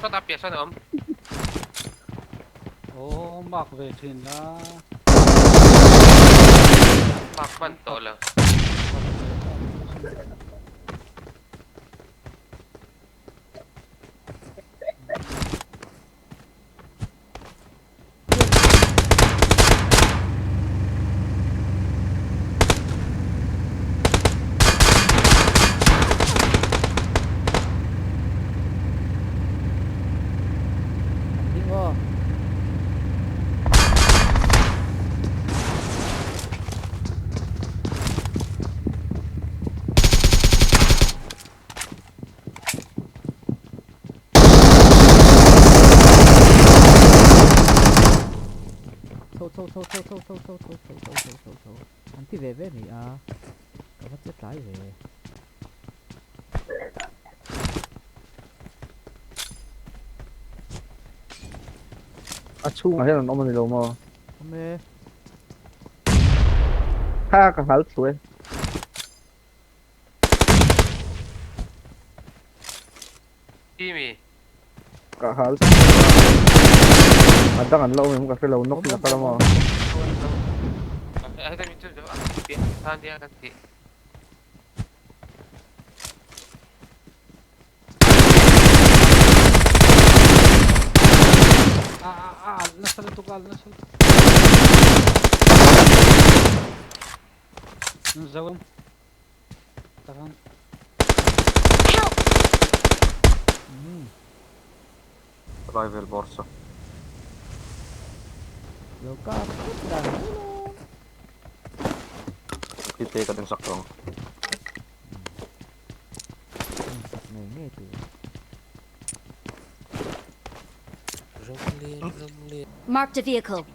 så tapper jeg sånn om. Bakveien na. Bakman to lang. Sâu. Anh thì về này à. Có bắt chết trái về. chung hay là nó mà lâu mà. Mê. Ha cả hal suy. Kimi. Cả hal. Ada kan lâu mình cà phê lâu nóc thì là mà. Ay, dami ito. Saan diyan kasi? Nasa lutugal, nasa Zawang. Takan. Rival borsa. Loka. Kita ka din saktong. Ngay tu. Marked a vehicle.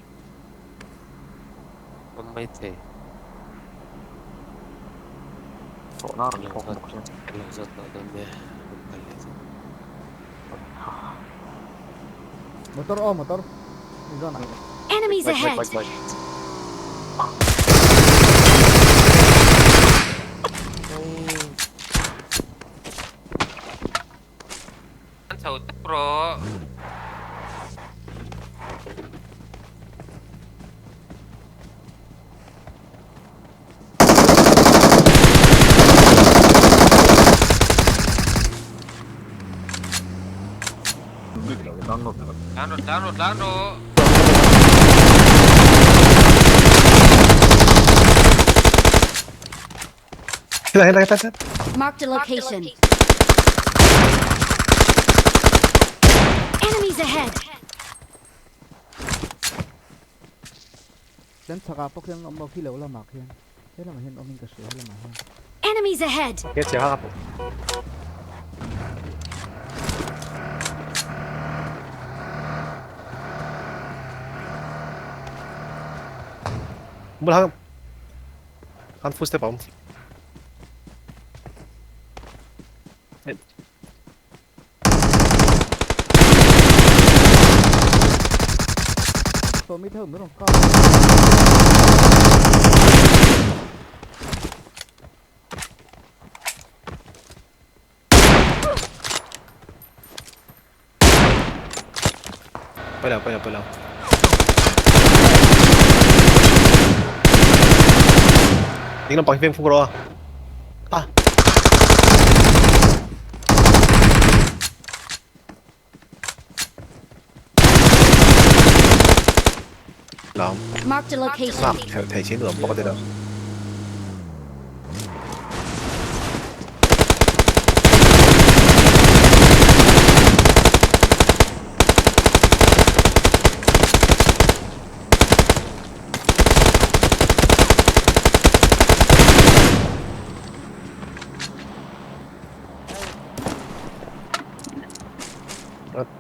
Pamait eh. Kok naroon ko kung siya. Lusot na doon niya. Motor. Zona. Enemies ahead. Bike. Ang saut bro. Download. Kita. Marked a location. Enemies ahead. Dan sakapok yang mau kilaw lah mak yan. Kaya lang yan oming kasi hala mahal. Enemies ahead. Kaya siya kakapok. Mula han full step om. Tôi mới thơm nữa rồi con. Quay nào. Tính là bằng viên phun rồi à. Làm Marked a location. làm thể chiến được bao giờ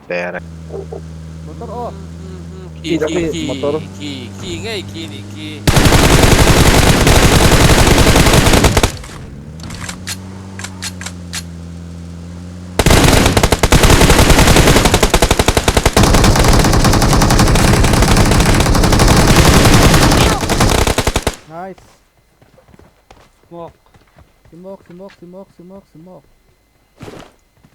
tè này. Motor oh. Motor. Ki ngay ki. Nice. Smoke. Smoke.